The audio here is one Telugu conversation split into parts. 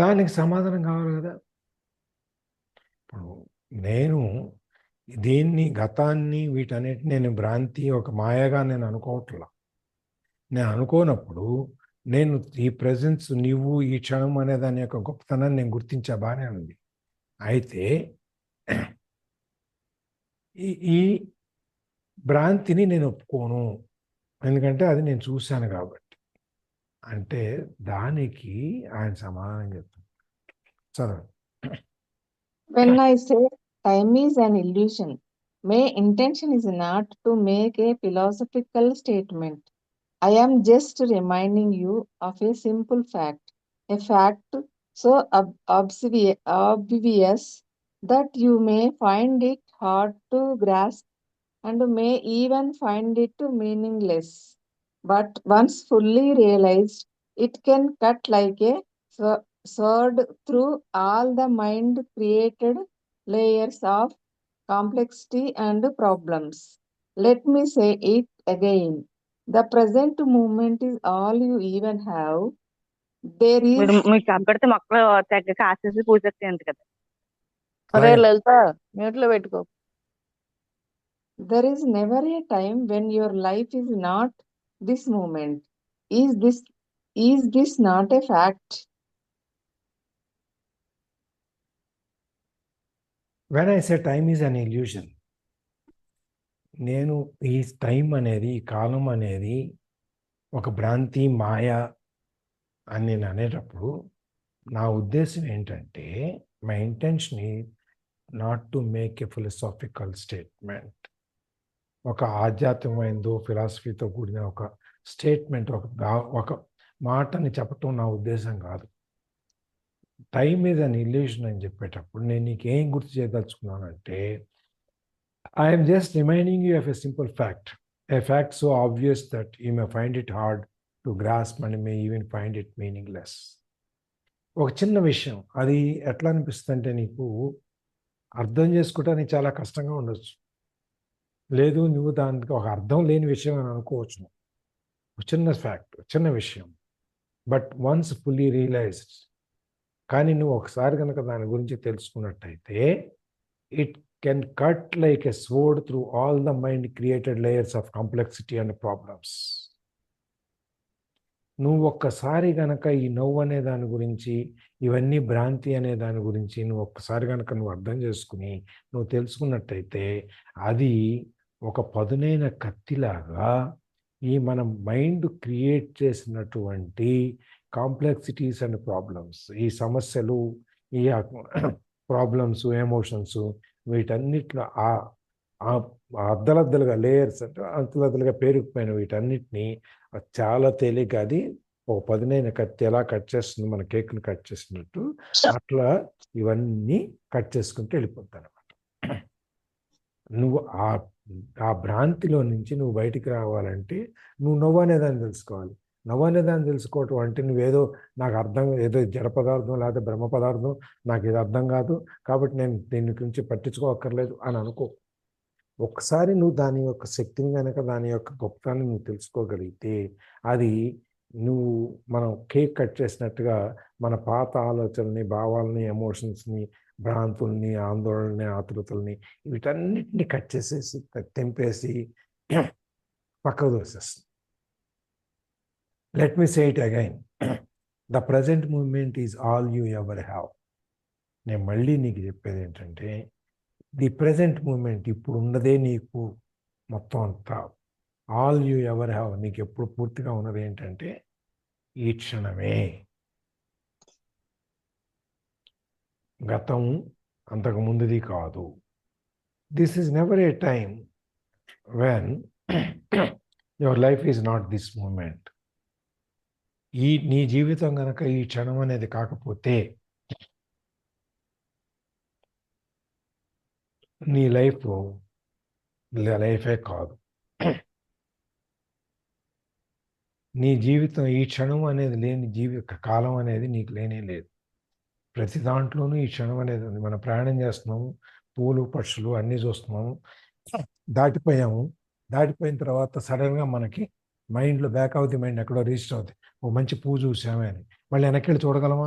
దానికి సమాధానం కావాలి కదా. ఇప్పుడు నేను దీన్ని గతాన్ని వీటన్నిటిని నేను భ్రాంతి ఒక మాయగా నేను అనుకోవట్లా. నేను అనుకోనప్పుడు నేను ఈ ప్రజెన్స్ నీవు ఈ క్షణం అనే దాని యొక్క గొప్పతనాన్ని నేను గుర్తించా, బాగానే ఉంది. అయితే ఈ ఈ భ్రాంతిని నేను ఒప్పుకోను, ఎందుకంటే అది నేను చూశాను కాబట్టి. అంటే దానికి ఆయన సమాధానం చెప్తాను. చదవండి. When I say time is an illusion, my intention is not to make a philosophical statement. I am just reminding you of a simple fact, a fact so obvious that you may find it hard to grasp and may even find it meaningless. But once fully realized, it can cut like a sword through all the mind created layers of complexity and problems. Let me say it again. The present moment is all you even have. There is మీకు అబ్బడితే మొక్కలు తెగ కాసేసి పూసేస్తాయి అంత కదా. అరే రాయ లలిత మ్యూట్ లో పెట్టుకో. There is never a time when your life is not this moment. Is this not a fact? When I say time is an illusion, నేను ఈ టైం అనేది, ఈ కాలం అనేది ఒక భ్రాంతి, మాయ అని నేను అనేటప్పుడు నా ఉద్దేశం ఏంటంటే, my intention is not to make a philosophical statement, ఒక ఆధ్యాత్మికమైనదో ఫిలాసఫీతో కూడిన ఒక స్టేట్మెంట్, ఒక మాటని చెప్పటం నా ఉద్దేశం కాదు. టైం ఈజ్ అన్ ఇల్యూషన్ అని చెప్పేటప్పుడు నేను నీకేం గుర్తు చేయదలుచుకున్నానంటే, I'm just reminding you of a simple fact, a fact so obvious that you may find it hard to grasp and may even find it meaningless. ఒక చిన్న విషయం, అది ఎట్లా అనిపిస్తుంది అంటే నీకు అర్థం చేసుకోవడానికి చాలా కష్టంగా ఉండొచ్చు, లేదు నువ్వు దానికి ఒక అర్థం లేని విషయం అని అనుకోవచ్చు. చిన్న ఫ్యాక్ట్, చిన్న విషయం, బట్ వన్స్ ఫుల్లీ రియలైజ్డ్, కానీ నువ్వు ఒకసారి కనుక దాని గురించి తెలుసుకున్నట్టయితే, it can cut like a sword through all the mind created layers of complexity and problems. నువ్వు ఒక్కసారి కనుక ఈ నవ్వు అనే దాని గురించి, ఇవన్నీ భ్రాంతి అనే దాని గురించి నువ్వు ఒక్కసారి కనుక నువ్వు అర్థం చేసుకుని నువ్వు తెలుసుకున్నట్టయితే, అది ఒక పదునైన కత్తిలాగా ఈ మన మైండ్ క్రియేట్ చేసినటువంటి కాంప్లెక్సిటీస్ అండ్ ప్రాబ్లమ్స్, ఈ సమస్యలు, ఈ ప్రాబ్లమ్స్, ఎమోషన్స్, వీటన్నిటిలో అద్దలద్దలుగా లేయర్స్ అంటే అంతలద్దలుగా పేరుకుపోయిన వీటన్నిటినీ చాలా తేలిగ్గా అది ఒక పదునైన కత్తి ఎలా కట్ చేస్తుంది, మన కేక్ని కట్ చేసినట్టు అట్లా ఇవన్నీ కట్ చేసుకుంటూ వెళ్ళిపోతాను అనమాట. నువ్వు ఆ భ్రాంతిలో నుంచి నువ్వు బయటికి రావాలంటే నువ్వు నవ్వు అనేదాన్ని తెలుసుకోవాలి. నవ్వు అనేదాన్ని తెలుసుకోవటం అంటే నువ్వేదో నాకు అర్థం, ఏదో జడ పదార్థం లేకపోతే బ్రహ్మ పదార్థం, నాకు ఇది అర్థం కాదు కాబట్టి నేను దీని గురించి పట్టించుకోక్కర్లేదు అని అనుకో. ఒకసారి నువ్వు దాని యొక్క శక్తిని కనుక, దాని యొక్క గొప్పతనాన్ని నువ్వు తెలుసుకోగలిగితే, అది నువ్వు మనం కేక్ కట్ చేసినట్టుగా మన పాత ఆలోచనల్ని, భావాలని, ఎమోషన్స్ని, భ్రాంతుల్ని, ఆందోళనని, ఆతృతల్ని, వీటన్నిటిని కట్ చేసేసి తెంపేసి పక్కకు దోసేస్తుంది. Let me say it again. The present moment is all you ever have. నేను మళ్ళీ నీకు చెప్పేది ఏంటంటే, ది ప్రజెంట్ మూమెంట్, ఇప్పుడు ఉన్నదే నీకు మొత్తం అంతా. ఆల్ యూ ఎవర్ హ్యావ్, నీకు ఎప్పుడు పూర్తిగా ఉన్నది ఏంటంటే ఈ క్షణమే. గతం అంతకు ముందుది కాదు. This is never a time when your life is not this moment. నీ జీవితం కనుక ఈ క్షణం అనేది కాకపోతే నీ లైఫే కాదు. నీ జీవితం ఈ క్షణం అనేది లేని కాలం అనేది నీకు లేనే లేదు. ప్రతి దాంట్లోనూ ఈ క్షణం అనేది ఉంది. మనం ప్రయాణం చేస్తున్నాము, పూలు పక్షులు అన్నీ చూస్తున్నాము, దాటిపోయిన తర్వాత సడన్గా మనకి మైండ్లో బ్యాక్ ఆఫ్ ది మైండ్ ఎక్కడో రిజిస్టర్ అవుతుంది, ఓ మంచి పువ్వు చూసామే అని. మళ్ళీ వెనక్కి వెళ్ళి చూడగలమా?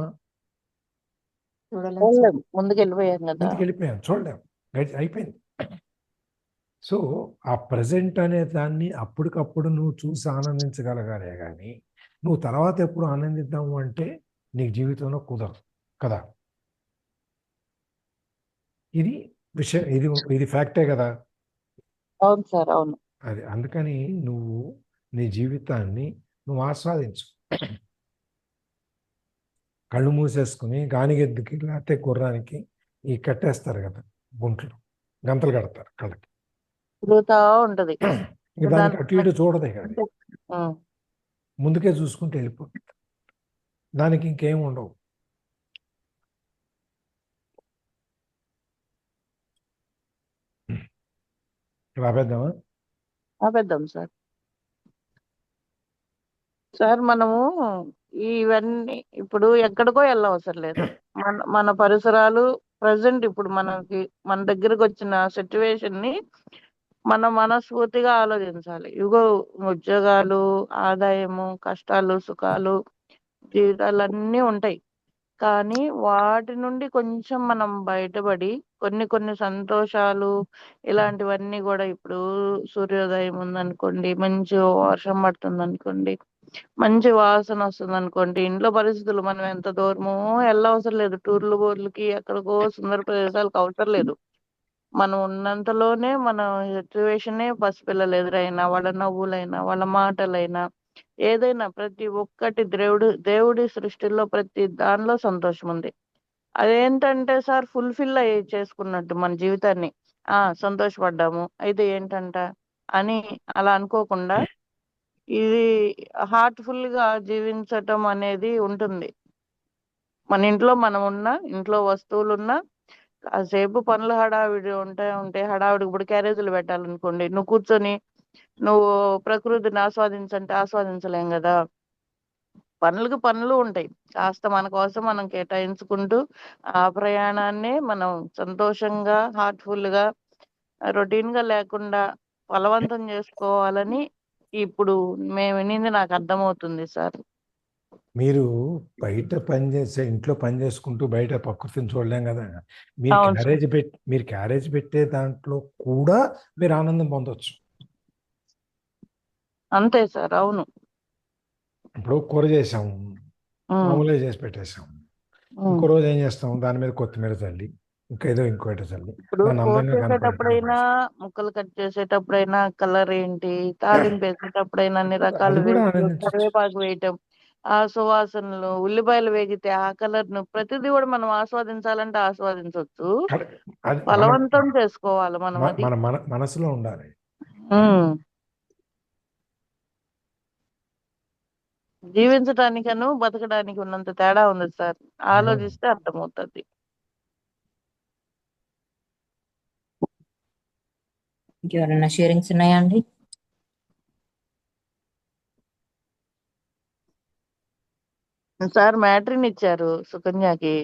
చూడలేం సార్. చూడలేం ముందుకు వెళ్ళిపోయాం కదా. ముందుకు వెళ్ళిపోయాం, చూడలేం, అయిపోయింది. సో ఆ ప్రజెంట్ అనే దాన్ని అప్పటికప్పుడు నువ్వు చూసి ఆనందించగలగాలే కానీ నువ్వు తర్వాత ఎప్పుడు ఆనందిద్దాము అంటే నీకు జీవితంలో కుదరదు కదా. ఇది విషయం, ఇది ఫ్యాక్టే కదా. అవును సార్, అవును. అది అందుకని నువ్వు నీ జీవితాన్ని నువ్వు ఆస్వాదించు. కళ్ళు మూసేసుకుని గానిగెద్దుకి లేకపోతే గుర్రానికి ఈ కట్టేస్తారు కదా గుంట్లు, గంతలు కడతారు కళ్ళకి. తిరుగుతా ఉంటది ఇంకా దానికి అటు ఇటు చూడదే కాదు, ఉం. ముందుకే చూసుకుంటూ వెళ్ళిపోతుంది. దానికి ఇంకేం ఉండవు. ఆపేద్దామా? ఆపేద్దాం సార్. సార్ మనము ఇవన్నీ ఇప్పుడు ఎక్కడికో వెళ్ళవసరం లేదు. మన పరిసరాలు ప్రజెంట్ ఇప్పుడు మన దగ్గరకు వచ్చిన సిచ్యువేషన్ ని మనం మనస్ఫూర్తిగా ఆలోచించాలి. ఇగో ఉద్యోగాలు, ఆదాయము, కష్టాలు, సుఖాలు, జీవితాలన్నీ ఉంటాయి. కానీ వాటి నుండి కొంచెం మనం బయటపడి కొన్ని సంతోషాలు ఇలాంటివన్నీ కూడా, ఇప్పుడు సూర్యోదయం ఉందనుకోండి, మంచి వర్షం పడుతుంది అనుకోండి, మంచి వాసన వస్తుంది అనుకోండి, ఇంట్లో పరిస్థితులు మనం ఎంత దూరమో వెళ్ళవసరం లేదు. టూర్లు బోర్లకి ఎక్కడికో సుందర ప్రదేశాలకు అవసరం లేదు. మనం ఉన్నంతలోనే మన సిచ్యువేషనే, పసిపిల్లలు ఎదురైనా, వాళ్ళ నవ్వులైనా, వాళ్ళ మాటలైనా, ఏదైనా ప్రతి ఒక్కటి దేవుడి సృష్టిలో ప్రతి దానిలో సంతోషం ఉంది. అదేంటంటే సార్, ఫుల్ఫిల్ అయ్యి చేసుకున్నట్టు మన జీవితాన్ని. సంతోషపడ్డాము అయితే ఏంటంట అని అలా అనుకోకుండా, ఇది హార్ట్ఫుల్ గా జీవించటం అనేది ఉంటుంది. మన ఇంట్లో మనం ఉన్నా, ఇంట్లో వస్తువులున్నా, కాసేపు పనులు హడావిడి ఉంటే హడావిడి, ఇప్పుడు క్యారేజీలు పెట్టాలనుకోండి, నువ్వు కూర్చొని నువ్వు ప్రకృతిని ఆస్వాదించంటే ఆస్వాదించలేం కదా. పనులకు పనులు ఉంటాయి. కాస్త మన కోసం మనం కేటాయించుకుంటూ ఆ ప్రయాణాన్ని మనం సంతోషంగా, హార్ట్ఫుల్ గా, రొటీన్ గా లేకుండా ఫలవంతం చేసుకోవాలని ఇప్పుడు మేము వినింది నాకు అర్థమవుతుంది సార్. మీరు బయట ఇంట్లో పని చేసుకుంటూ బయట ప్రకృతిని చూడలేం కదా. అవును సార్. మీరు క్యారేజ్ పెట్టే దాంట్లో కూడా మీరు ఆనందం పొందొచ్చు. అంతే సార్, అవును. ఇప్పుడు కూర చేసాము, మామూలుగా చేసి పెట్టేసాం, ఇంకో రోజు ఏం చేస్తాం, దాని మీద కొత్తిమీర చల్లి ఇంకోటి చల్లి ఇప్పుడు దాన్ని కూర అందంగా చేసేటప్పుడైనా, ముక్కలు కట్ చేసేటప్పుడైనా కలర్ ఏంటి, తాలింపు వేసేటప్పుడైనా అన్ని రకాలు అది కూడా వేయటం, ఆనందించవచ్చు. కరివేపాకు వేయటం, ఆ సువాసనలు, ఉల్లిపాయలు వేగితే ఆ కలర్ ను ప్రతిదీ కూడా మనం ఆస్వాదించాలంటే ఆస్వాదించవచ్చు. అది బలవంతం చేసుకోవాలి మనం అది. మన మనసులో ఉండాలి. జీవించడానికను బతకడానికి ఉన్నంత తేడా ఉంది సార్. ఆలోచిస్తే అర్థమవుతుంది. ఇంకెవరైనా షేరింగ్స్ ఉన్నాయా అండి? సార్ మ్యాట్రిన్ ఇచ్చారు సుకన్యకి.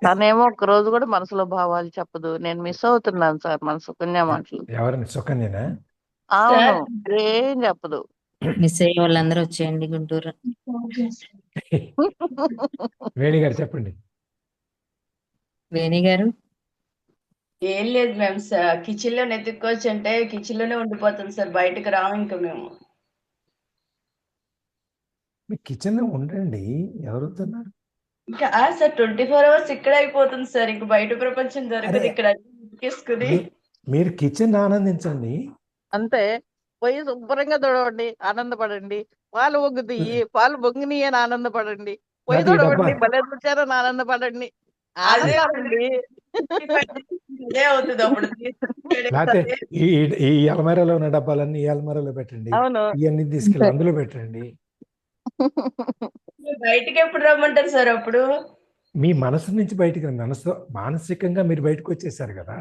తనేమో ఒక రోజు కూడా మనసులో భావాలు చెప్పదు. నేను మిస్ అవుతున్నాను సార్ మన సుకన్య మాటలు. ఎవరిని? సుకన్యనా? అవును, ఏం చెప్పదు. మిస్ అయ్యే వాళ్ళందరూ వచ్చేయండి గుంటూరు. వేణి గారు చెప్పండి. వేణి గారు. ఏం లేదు మ్యామ్, కిచెన్ లో నెత్తుక్కోవచ్చు అంటే కిచెన్ లోనే ఉండిపోతుంది సార్, బయటకు రాము ఇంకా మేము. మీ కిచెన్ లో ఉండండి, ఎవరు వద్దన్నారు? ఇంకా సార్ 24 hours ఇక్కడ అయిపోతుంది సార్, ఇంక బయట ప్రపంచం దొరకదు ఇక్కడ ఎక్కేసుకుని. మీరు కిచెన్ ఆనందించండి. అంతే. పోయి శుభ్రంగా తొడవండి, ఆనందపడండి. పాలు పొంగుతాయి, పాలు పొంగిని అని ఆనందపడండి. పోయి అది డబ్బా. తొడవండి, భలే వచ్చారని ఆనందపడండి. ఆనందాలండి. అదే అవుతుంది అప్పుడు. లేకపోతే ఈ అలమారాలో ఉన్న డబ్బాలన్నీ ఈ అలమారాలో పెట్టండి, అవును. ఇవన్నీ తీసుకెళ్ళి అందులో పెట్టండి. బయటికి ఎప్పుడు రమ్మంటారు సార్ అప్పుడు? మీ మనసు నుంచి బయటికి మానసికంగా మీరు బయటకు వచ్చేసారు కదా.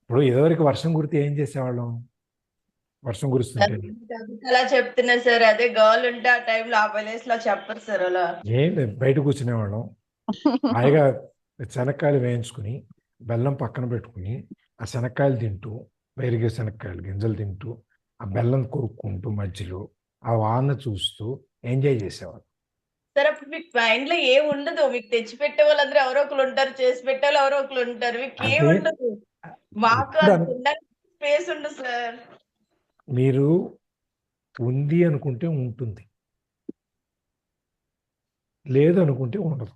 ఇప్పుడు ఇదివరకు వర్షం కురితే ఏం చేసేవాళ్ళం? వర్షం కురుస్తుంటే అలా చెప్తున్నారు సార్, అదే గర్ల్ ఉంటే ఆ టైంలో ఆ ప్లేస్ లో చెప్పరు సార్ అలా. ఏం లేదు, బయట కూర్చునేవాళ్ళం, హాయిగా శనక్కాయలు వేయించుకుని బెల్లం పక్కన పెట్టుకుని ఆ శనక్కాయలు తింటూ, వేరుగా శనక్కాయలు గింజలు తింటూ, ఆ బెల్లం కొరుక్కుంటూ మధ్యలో ఆ వాన చూస్తూ ఎంజాయ్ చేసేవాళ్ళం. సార్ అప్పుడు మీకు మైండ్ లో ఏం ఉండదు. మీకు తెచ్చి పెట్టే వాళ్ళందరూ ఎవరో ఒకరు ఉంటారు, చేసి పెట్టే వాళ్ళు ఎవరో ఒకరు ఉంటారు. మీకు ఏం అదే ఉండదు. మాకు ఎప్పుడు అంత ఉండడానికి స్పేస్ ఉండదు సార్. మీరు ఉంది అనుకుంటే ఉంటుంది, లేదు అనుకుంటే ఉండదు.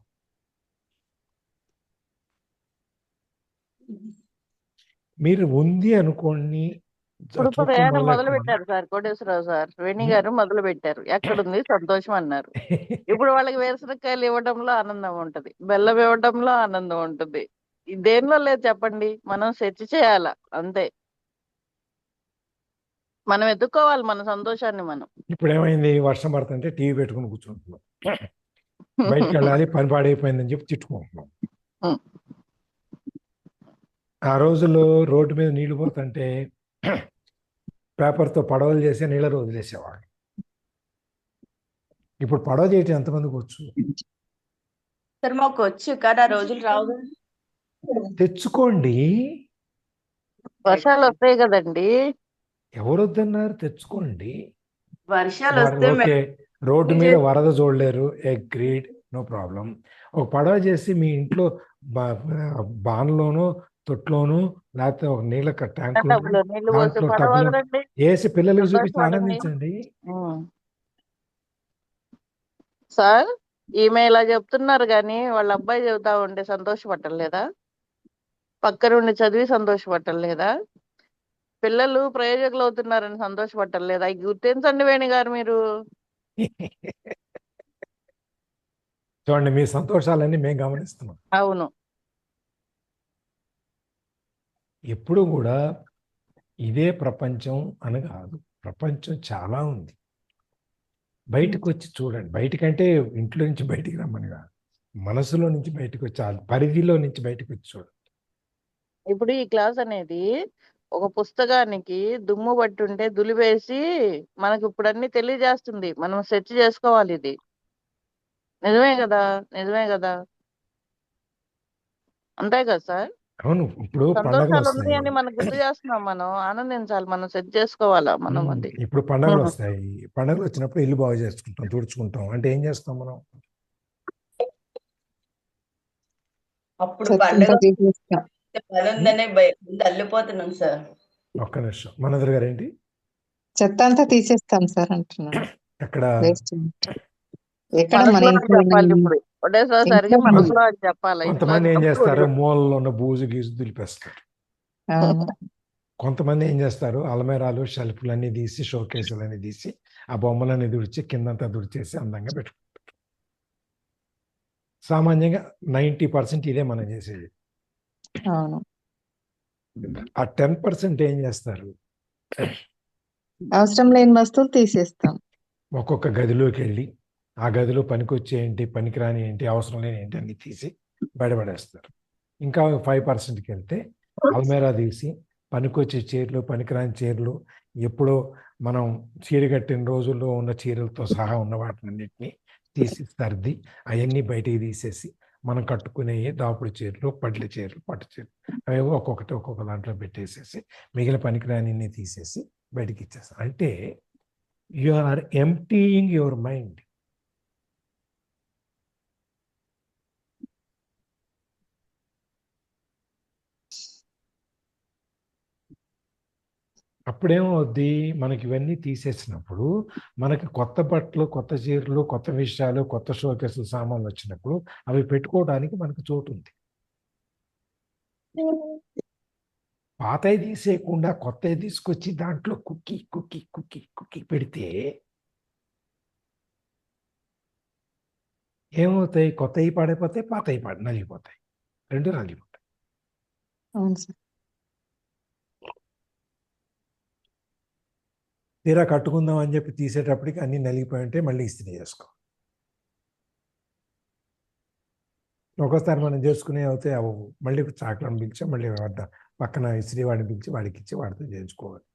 మీరు ఉంది అనుకోని ఇప్పుడు చూడటం ప్రయాణం మొదలు మొదలెట్టమని పెట్టారు సార్ కోటేశ్వరరావు సార్, వేణి గారు మొదలు పెట్టారు. ఎక్కడుంది సంతోషం అన్నారు. ఇప్పుడు వాళ్ళకి వేరుశనక్కాయలు ఇవ్వడంలో ఆనందం ఉంటది, బెల్లం ఇవ్వడంలో ఆనందం ఉంటుంది. దేనిలో లేదు చెప్పండి, మనం సెర్చ్ చేయాలా అంతే. మనం ఎత్తుక్కోవాలి మన సంతోషాన్ని మనం. ఇప్పుడు ఏమైంది, వర్షం పడుతుంటే టీవీ పెట్టుకుని కూర్చుంటున్నాం, బయటికి వెళ్ళాలి పని పాడైపోయిందని చెప్పి తిట్టుకుంటున్నాం. ఆ రోజుల్లో రోడ్డు మీద నీళ్లు పోతుంటే పేపర్తో పడవలు చేసి నీళ్ళలో వదిలేసేవాళ్ళు. ఇప్పుడు పడవ చేయటం ఎంతమందికి వచ్చు? సార్ మాకు వచ్చు, కానీ ఆ రోజులు రావు కదా. తెచ్చుకోండి. వర్షాలు వస్తాయి కదండి. ఎవరు వద్దన్నారు? తెచ్చుకోండి. వర్షాలు వస్తే ఓకే, రోడ్డు మీద వరద చూడలేరు, అగ్రీడ్, నో ప్రాబ్లం. ఒక పడవ చేసి మీ ఇంట్లో బాన్లోనూ తొట్లోను లేకపోతే ఒక నీళ్ళ ట్యాంకులో టబ్లో నీళ్లు పోసి దాంట్లో పడవ టబ్లో వదలండి, వేసి పిల్లలకి చూపించి సంతోషపడండి. ఆనందించండి. సార్ ఈమె ఇలా చెప్తున్నారు కానీ వాళ్ళ అబ్బాయి చెబుతా ఉంటే సంతోషపడలేదా? పక్క నుండి చదివి సంతోషపడలేదా? పిల్లలు ప్రయోజకులు అవుతున్నారని సంతోషపడలేదా? ఇది గుర్తించండి వేణి గారు మీరు. చూడండి, మీ సంతోషాలన్నీ మేము గమనిస్తున్నాం. అవును. ఎప్పుడు కూడా ఇదే ప్రపంచం అని కాదు, ప్రపంచం చాలా ఉంది. బయటకు వచ్చి చూడండి. బయటకంటే ఇంట్లో నుంచి బయటికి రమ్మని కాదు, మనసులో నుంచి బయటకు వచ్చి, ఆ పరిధిలో నుంచి బయటకు వచ్చి చూడండి. ఇప్పుడు ఈ క్లాస్ అనేది ఒక పుస్తకానికి దుమ్ము పట్టి ఉంటే దులివేసి మనకు ఇప్పుడు అన్ని తెలియజేస్తుంది. మనం సెర్చ్ చేసుకోవాలి. ఇది నిజమే కదా, నిజమే కదా, అంతే కదా సార్? అవును, ఇప్పుడు పండగలు సంతోషాలు వస్తాయి. ఉన్నాయని మనకు గుర్తు చేస్తున్నాం, మనం ఆనందించాలి, మనం సెట్ చేసుకోవాలా మనం. అది ఇప్పుడు పండగలు వస్తాయి. పండగలు వచ్చినప్పుడు ఇల్లు బాగు చేసుకుంటాం, తుడుచుకుంటాం. అంటే ఏం చేస్తాం మనం? అప్పుడు చెత్త పండుగ అంతా తీసేస్తాం. పని ఉందనే తల్లిపోతున్నాం సార్. ఒక్క నిమిషం, మనోదర్ గారు ఏంటి? చెత్త అంతా తీసేస్తాం సార్ అంటున్నాను. అక్కడ వేస్ట్ ఎక్కడ మన మనసులో ఇంట్లో చెప్పాలి. ఇప్పుడు ఒకటేసారికి ఇంట్లో మనసులో అని చెప్పాలి. కొంతమంది ఏం చేస్తారు, మూలలో ఉన్న బూజు గీజు దులిపేస్తారు. అవును. కొంతమంది ఏం చేస్తారు, అలమేరాలు షెల్ఫ్లు అన్ని తీసి, షోకేసులు అన్ని తీసి, ఆ బొమ్మలన్నీ దుడిచి కిందంతా దుడిచేసి అందంగా పెట్టుకుంటారు. సామాన్యంగా 90% ఇదే మనం చేసేది. అవును. ఆ 10% ఏం చేస్తారు, అవసరం లేని వస్తువులు తీసేస్తాం. ఒక్కొక్క గదిలోకి వెళ్ళి ఆ గదిలో పనికొచ్చే ఏంటి, పనికిరాని ఏంటి, అవసరం లేని ఏంటి అన్ని తీసి బయటపడేస్తారు. ఇంకా 5%కి వెళ్తే అల్మేరా తీసి పనికొచ్చే చీరలు, పనికిరాని చీరలు, ఎప్పుడో మనం చీర కట్టిన రోజుల్లో ఉన్న చీరలతో సహా ఉన్న వాటినన్నింటినీ తీసి సర్ది అవన్నీ బయటికి తీసేసి మనం కట్టుకునే దాపుడు చీరలు, పడ్ల చీరలు, పట్టు చీరలు అవేవో ఒక్కొక్క దాంట్లో పెట్టేసేసి మిగిలిన పనికిరాని తీసేసి బయటికి ఇచ్చేస్తాం. అంటే you are emptying your mind. అప్పుడేమవుద్ది, మనకి ఇవన్నీ తీసేసినప్పుడు మనకి కొత్త బట్టలు, కొత్త చీరలు, కొత్త విషయాలు, కొత్త షోకేసులు, సామాన్లు వచ్చినప్పుడు అవి పెట్టుకోవడానికి మనకు చోటు ఉంది. పాతవి తీసేయకుండా కొత్తవి తీసుకొచ్చి దాంట్లో కుక్కి కుక్కి కుక్కి కుక్కి పెడితే ఏమవుతాయి, కొత్తవి పాడైపోతాయి, పాతవి నలిగిపోతాయి, రెండు నలిగిపోతాయి. అవును సార్. తీరా కట్టుకుందాం అని చెప్పి తీసేటప్పటికి అన్నీ నలిగిపోయి ఉంటే మళ్ళీ ఇస్త్రీ చేసుకో. ఒక్కోసారి మనం చేసుకునే అవుతాయి అవ్వవు, మళ్ళీ చాకలను పిలిచి మళ్ళీ పక్కన ఇస్త్రీ వాడిని పిలిచి వాడికి ఇచ్చి వాడితో చేయించుకోవాలి.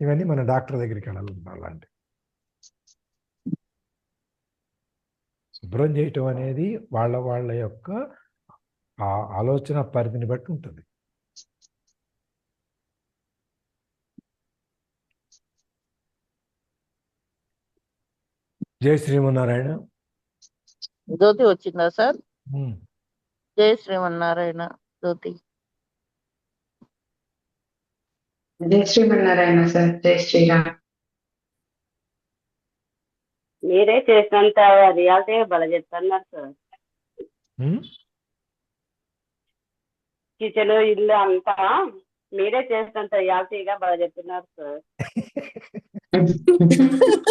ఇవన్నీ మన డాక్టర్ దగ్గరికి వెళ్ళాలి. అలాంటి శుభ్రం చేయటం అనేది వాళ్ళ యొక్క ఆలోచన పరిధిని బట్టి ఉంటుంది. జై శ్రీమన్నారాయణ. జ్యోతి వచ్చిందా సార్? ఉమ్. జై శ్రీమన్నారాయణ జ్యోతి. జై శ్రీమన్నారాయణ సార్. జై శ్రీరామ్. మీరే చేసినంత రియాలిటీ భలే చెప్తున్నారు సార్. ఉమ్. కిచెన్ ఇల్లు అంతా మీరే చేసినంత రియాలిటీగా భలే చెప్తున్నారు సార్.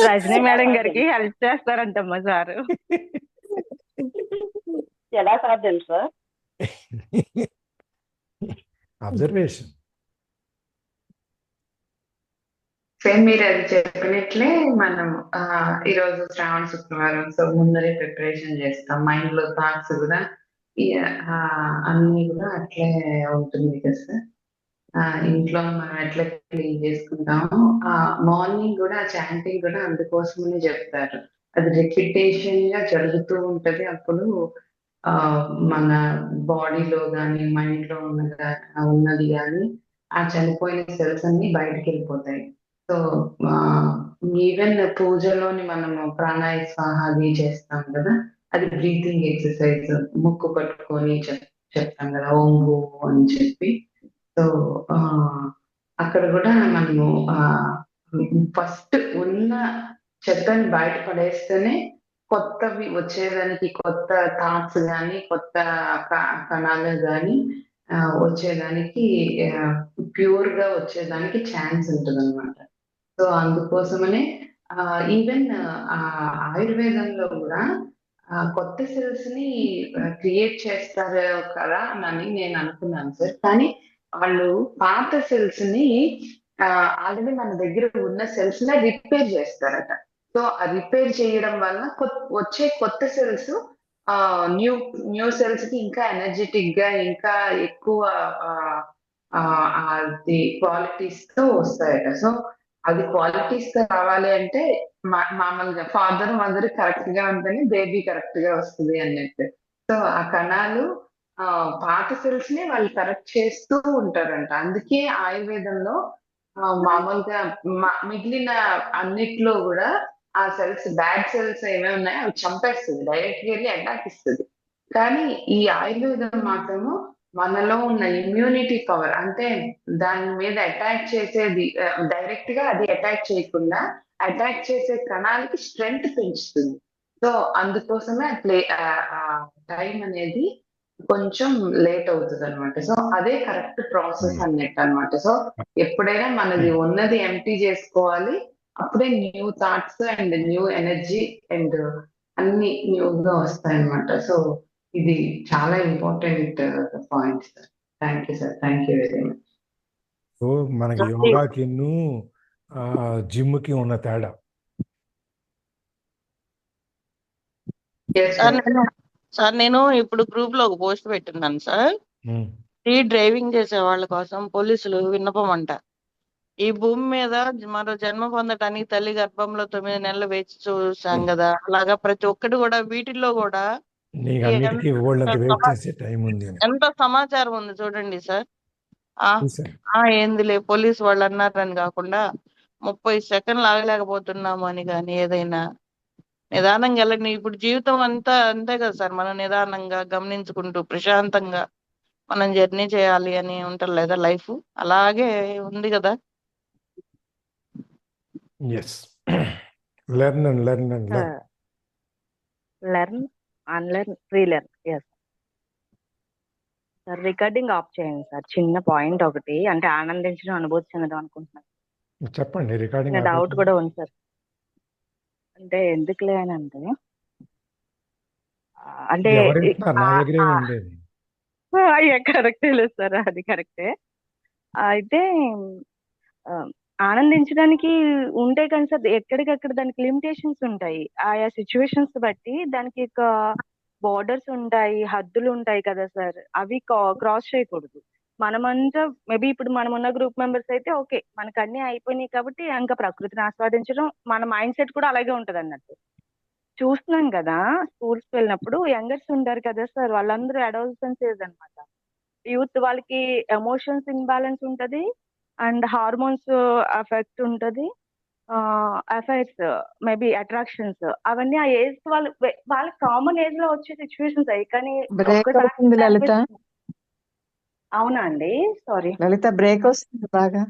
రజనీ మేడం గారికి హెల్ప్ చేస్తారంటమ్మా సారు. ఎలా సాధ్యం సార్? అబ్జర్వేషన్. సేమ్ మీరు అది చెప్పినట్లే మనం ఈరోజు శ్రావణ శుక్రవారం, సో ముందరే ప్రిపరేషన్ చేస్తాం. మైండ్ లో థాట్స్ కూడా అన్ని కూడా అట్లే ఉంటుంది కదా సార్. ఇంట్లో మనం ఎట్లా క్లీన్ చేసుకుంటామో మార్నింగ్ కూడా చాంటింగ్ కూడా అందుకోసమనే చెప్తారు. అది రిపిటేషన్ గా జరుగుతూ ఉంటది. అప్పుడు మన బాడీలో కానీ మైండ్ లో ఉన్నది కానీ ఆ చనిపోయిన సెల్స్ అన్ని బయటకు వెళ్ళిపోతాయి. సో ఈవెన్ పూజలోని మనము ప్రాణాయ స్వాహాది చేస్తాం కదా, అది బ్రీతింగ్ ఎక్సర్సైజ్. ముక్కు పట్టుకొని చెప్తాం కదా ఓంగు అని చెప్పి. సో అక్కడ కూడా మనము ఫస్ట్ ఉన్న చెత్తని బయట పడేస్తేనే కొత్తవి వచ్చేదానికి, కొత్త థాట్స్ కానీ కొత్త కణాలు కానీ వచ్చేదానికి, ప్యూర్ గా వచ్చేదానికి ఛాన్స్ ఉంటుంది అనమాట. సో అందుకోసమనే ఈవెన్ ఆయుర్వేదంలో కూడా కొత్త సెల్స్ ని క్రియేట్ చేస్తారు కదా అని నేను అనుకున్నాను సార్. కానీ వాళ్ళు పాత సెల్స్ ని ఆల్రెడీ మన దగ్గర ఉన్న సెల్స్ ని రిపేర్ చేస్తారట. సో ఆ రిపేర్ చేయడం వల్ల వచ్చే కొత్త సెల్స్ న్యూ సెల్స్ కి ఇంకా ఎనర్జెటిక్ గా, ఇంకా ఎక్కువ అది క్వాలిటీస్ తో వస్తాయట. సో అది క్వాలిటీస్ తో రావాలి అంటే మామూలుగా ఫాదర్ మదర్ కరెక్ట్ గా ఉంటేనే బేబీ కరెక్ట్ గా వస్తుంది అన్నట్టు. సో ఆ కణాలు పాత సెల్స్ ని వాళ్ళు కరెక్ట్ చేస్తూ ఉంటారంట. అందుకే ఆయుర్వేదంలో మామూలుగా మిగిలిన అన్నిట్లో కూడా ఆ సెల్స్, బ్యాడ్ సెల్స్ ఏమేమి ఉన్నాయో అవి చంపేస్తుంది, డైరెక్ట్ గా వెళ్ళి అటాక్ ఇస్తుంది. కానీ ఈ ఆయుర్వేదం మాత్రము మనలో ఉన్న ఇమ్యూనిటీ పవర్, అంటే దాని మీద అటాక్ చేసేది డైరెక్ట్ గా అది అటాక్ చేయకుండా అటాక్ చేసే కణాలకి స్ట్రెంగ్త్ పెంచుతుంది. సో అందుకోసమే టైం అనేది కొంచెం లేట్ అవుతుంది అనమాట. సో అదే కరెక్ట్ ప్రాసెస్ అన్నట్టు అనమాట. సో ఎప్పుడైనా మనది ఉన్నది ఎంటీ చేసుకోవాలి, అప్పుడే new thoughts and new energy and అన్ని న్యూగా వస్తాయి అనమాట. సో ఇది చాలా important point sir. Thank you sir. Thank you very much. So మనకి యోగాకి జిమ్ కి ఉన్న తేడా. సార్ నేను ఇప్పుడు గ్రూప్ లో ఒక పోస్ట్ పెట్టున్నాను సార్. ఈ డ్రైవింగ్ చేసే వాళ్ళ కోసం పోలీసులు విన్నపం అంట. ఈ భూమి మీద మరో జన్మ పొందటానికి తల్లి గర్భంలో 9 నెలలు వేచి చూసాం కదా, అలాగా ప్రతి ఒక్కటి కూడా వీటిల్లో కూడా ఎంత సమాచారం ఉంది చూడండి సార్. ఏందిలే పోలీసు వాళ్ళు అన్నారని కాకుండా 30 సెకండ్లు ఆగలేకపోతున్నాము అని కానీ ఏదైనా నిదానంగా వెళ్ళండి. ఇప్పుడు జీవితం అంతా అంతే కదా సార్, మనం నిదానంగా గమనించుకుంటూ ప్రశాంతంగా మనం జర్నీ చేయాలి అని ఉంటారు లేదా లైఫ్, అలాగే ఉంది కదా. Learn unlearn relearn. Yes sir. Recording off చేయండి సార్. చిన్న పాయింట్ ఒకటి, అంటే ఆనందించడం, అనుభూతి చెందడం అనుకుంటున్నాను. చెప్పండి. రికార్డింగ్ డౌట్ కూడా ఉంది సార్. అంటే ఎందుకులే అని అంటే కరెక్టే లేదు సార్, అది కరెక్టే. అయితే ఆనందించడానికి ఉంటే కానీ సార్ ఎక్కడికక్కడ దానికి లిమిటేషన్స్ ఉంటాయి. ఆయా సిచ్యువేషన్స్ బట్టి దానికి బోర్డర్స్ ఉంటాయి, హద్దులు ఉంటాయి కదా సార్. అవి క్రాస్ చేయకూడదు. మనమంతా మేబీ ఇప్పుడు మనం ఉన్న గ్రూప్ మెంబర్స్ అయితే ఓకే, మనకు అన్ని అయిపోయినాయి కాబట్టి ఇంకా ప్రకృతిని ఆస్వాదించడం, మన మైండ్ సెట్ కూడా అలాగే ఉంటది అన్నట్టు. చూస్తున్నాం కదా స్కూల్స్ వెళ్ళినప్పుడు యంగర్స్ ఉంటారు కదా సార్, వాళ్ళందరూ అడోలసెన్స్ ఏజ్ అనమాట. యూత్ వాళ్ళకి ఎమోషన్స్ ఇంబ్యాలెన్స్ ఉంటది అండ్ హార్మోన్స్ ఎఫెక్ట్ ఉంటది. అఫైర్స్, మేబీ అట్రాక్షన్స్, అవన్నీ ఆ ఏజ్ వాళ్ళ కామన్ ఏజ్ లో వచ్చే సిచ్యువేషన్స్ అయ్యి, కానీ బ్రేక్ ఒక్కసారి అవుతుంది లలిత. అవునా అండి, సారీ. లలిత బ్రేక్ వస్తుంది బాగా.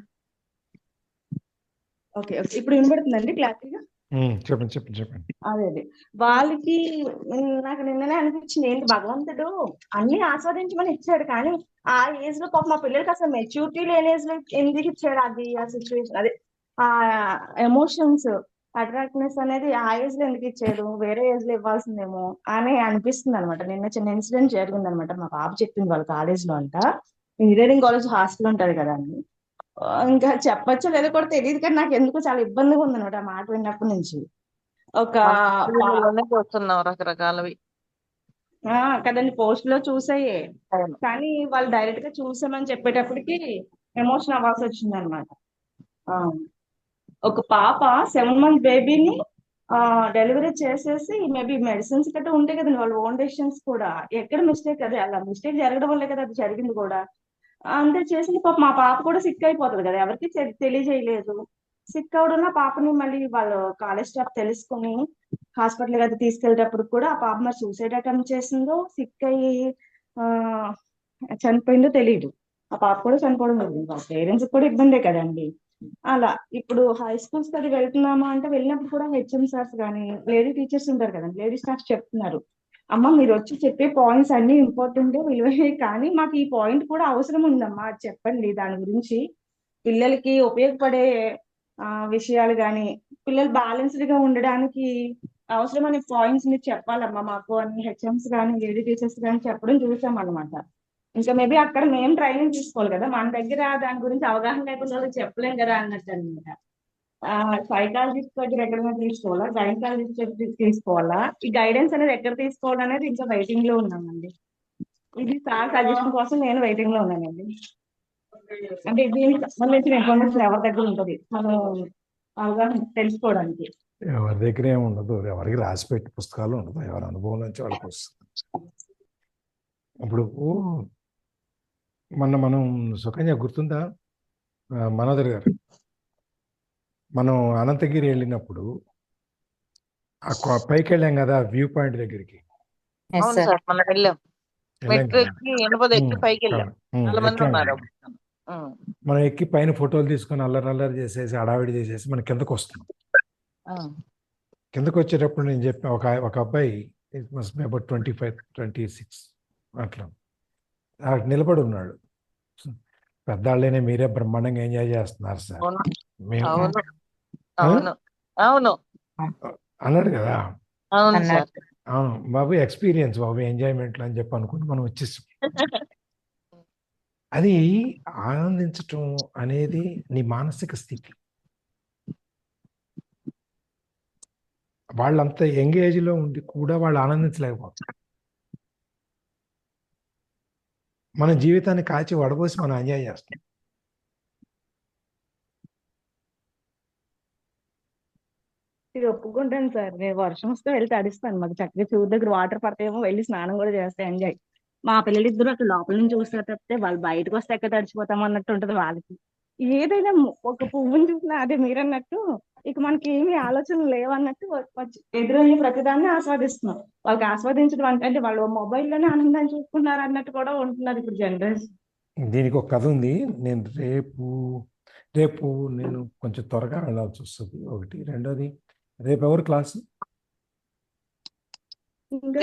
ఓకే, ఇప్పుడు వినబడుతుందండి క్లారిటీగా? చెప్పండి. అదే వాళ్ళకి నాకు నిన్ననే అనిపించింది, ఏంటి భగవంతుడు అన్ని ఆస్వాదించమని ఇచ్చాడు, కానీ ఆ ఏజ్ లో పాప మా పిల్లలకి అసలు మెచ్యూరిటీ లేని ఏజ్ లో ఎందుకు ఇచ్చాడు? అది ఆ సిచ్యువేషన్, అదే ఆ ఎమోషన్స్, అట్రాక్ట్నెస్ అనేది ఆ ఏజ్ లో ఎందుకు ఇచ్చాడు? వేరే ఏజ్ లో ఇవ్వాల్సిందేమో అని అనిపిస్తుంది అనమాట. నిన్న చిన్న ఇన్సిడెంట్ జరిగింది అనమాట. మా పాప చెప్పింది వాళ్ళ కాలేజ్ లో అంట, ఇంజనీరింగ్ కాలేజ్ హాస్టల్ ఉంటది కదా అండి. ఇంకా చెప్పచ్చో లేదో కూడా తెలియదు, కానీ నాకు ఎందుకు చాలా ఇబ్బందిగా ఉంది అనమాట ఆ మాట విన్నప్పటి నుంచి. ఒక లోనే చూస్తున్నాం రకరకాలవి. కదండి, పోస్ట్ లో చూసాయే, అవును. కానీ వాళ్ళు డైరెక్ట్ గా చూసామని చెప్పేటప్పటికి ఎమోషన్ అవ్వాల్సి వచ్చింది అనమాట. ఒక పాప 7 month బేబీని డెలివరీ చేసేసి, మేబీ మెడిసిన్స్ గట్రా ఉంటాయి కదండి, వాళ్ళ ఓన్ డెసిషన్స్ కూడా, ఎక్కడ మిస్టేక్, అదే అలా మిస్టేక్ జరగడం వల్లే కదా అది జరిగింది కూడా. అంతే చేసింది పాప. మా పాప కూడా సిక్ అయిపోతుంది కదా, ఎవరికి తెలియజేయలేదు. సిక్ అవడంలో పాపని మళ్ళీ వాళ్ళు కాలేజ్ స్టాఫ్ తెలుసుకుని హాస్పిటల్ అది తీసుకెళ్ళేటప్పుడు కూడా ఆ పాప మరి సూసైడ్ అటెంప్ట్ చేసిందో, సిక్ అయ్యి చనిపోయిందో తెలియదు. ఆ పాప కూడా చనిపోవడం జరిగింది. వాళ్ళ పేరెంట్స్ కూడా ఇబ్బందే కదండి. అలా ఇప్పుడు హై స్కూల్స్ అది వెళ్తున్నామా అంటే, వెళ్ళినప్పుడు కూడా హెచ్ఎం సార్స్ కానీ లేడీ టీచర్స్ ఉంటారు కదండి, లేడీ స్టాఫ్ చెప్తున్నారు, అమ్మ మీరు వచ్చి చెప్పే పాయింట్స్ అన్ని ఇంపార్టెంట్ విలువే, కానీ మాకు ఈ పాయింట్ కూడా అవసరం ఉందమ్మా, అది చెప్పండి, దాని గురించి పిల్లలకి ఉపయోగపడే విషయాలు కానీ, పిల్లలు బ్యాలెన్స్డ్ గా ఉండడానికి అవసరమైన పాయింట్స్ మీరు చెప్పాలమ్మా మాకు అని హెచ్ఎంస్ కానీ లేడీ టీచర్స్ కానీ చెప్పడం చూసాం అనమాట. ఇంకా మేబీ అక్కడ మేము ట్రైనింగ్ తీసుకోవాలి కదా, మన దగ్గర దాని గురించి అవగాహన లేకుండా వాళ్ళకి చెప్పలేం కదా అన్నట్టు అనమాట. సైకాలజిస్ట్ దగ్గర ఎక్కడ తీసుకోవాలా, గైనకాలజిస్ట్ దగ్గర తీసుకోవాలా, ఈ గైడెన్స్ అనేది ఎక్కడ తీసుకోవడం అనేది ఇంకా వెయిటింగ్ లో ఉన్నామండి. ఇది సార్ సజెషన్ కోసం నేను వెయిటింగ్ లో ఉన్నానండి. అంటే దీనికి సంబంధించిన ఇన్ఫర్మేషన్ ఎవరి దగ్గర ఉంటుంది మనం అవగాహన తెలుసుకోవడానికి? ఎవరి దగ్గర ఏమి ఉండదు, ఎవరికి రాసిపెట్టి పుస్తకాలు ఉండదు, ఎవరి అనుభవం నుంచి వాళ్ళకి వస్తుంది. ఇప్పుడు మనం సుకన్య గుర్తుందా, మనోదర్ గారు, మనం అనంతగిరి వెళ్ళినప్పుడు పైకి వెళ్ళాం కదా వ్యూ పాయింట్ దగ్గరికి. అవును సార్, మనం వెళ్ళాం. మెట్రో ఎక్కి ఎనపది ఎక్కి పైకి వెళ్ళాం. చాలా మంది ఉన్నారు. మనం ఎక్కి పైన ఫోటోలు తీసుకొని అల్లరి చేసేసి హడావిడి చేసేసి మనం కిందకు వస్తున్నాం. కిందకు వచ్చేటప్పుడు నేను చెప్పిన ఒక అబ్బాయి, ఇట్ మస్ట్ బి అబౌట్ 25, 26 అట్లా నిలబడి ఉన్నాడు. పెద్దాళ్ళనే మీరే బ్రహ్మాండంగా ఎంజాయ్ చేస్తున్నారు సార్ అవును అన్నాడు కదా. అవును సార్, అవును బాబు, ఎక్స్పీరియన్స్ బాబు, ఎంజాయ్మెంట్లు అని చెప్పి అనుకుంటూ మనం వచ్చేసాం. అది ఆనందించటం అనేది నీ మానసిక స్థితి. వాళ్ళంత యంగ్ ఏజ్లో ఉండి కూడా వాళ్ళు ఆనందించలేకపోతారు. మన జీవితాన్ని కాచి వడబోసి మనం ఎంజాయ్ చేస్తాం. ఇది ఒప్పుకుంటాను సార్, నేను వర్షం వస్తే వెళ్ళి తడిస్తాను, మాకు చక్కగా చెరువు దగ్గర వాటర్ పడతాయేమో, వెళ్ళి స్నానం కూడా చేస్తే ఎంజాయ్. మా పిల్లలిద్దరూ అక్కడ లోపల నుంచి చూస్తారు తప్పితే వాళ్ళు బయటకు వస్తే ఎక్కడ తడిచిపోతాం అన్నట్టు ఉంటది వాళ్ళకి. ఏదైనా ఒక పువ్వుని చూసినా అదే మీరన్నట్టు ఇక మనకి ఏమి ఆలోచనలు లేవన్నట్టు ఎదురయ్యే ప్రతిదాన్ని ఆస్వాదిస్తున్నాం. వాళ్ళకి ఆస్వాదించడం అంటే వాళ్ళు మొబైల్లోనే ఆనందాన్ని చూసుకున్నారు అన్నట్టు కూడా ఉంటున్నారు ఇప్పుడు జనరేషన్. దీనికి ఒక కథ ఉంది. నేను రేపు నేను కొంచెం త్వరగా వెళ్ళాల్సి వస్తుంది. ఒకటి, రెండోది రేపు ఎవరు క్లాసు? ఇంకా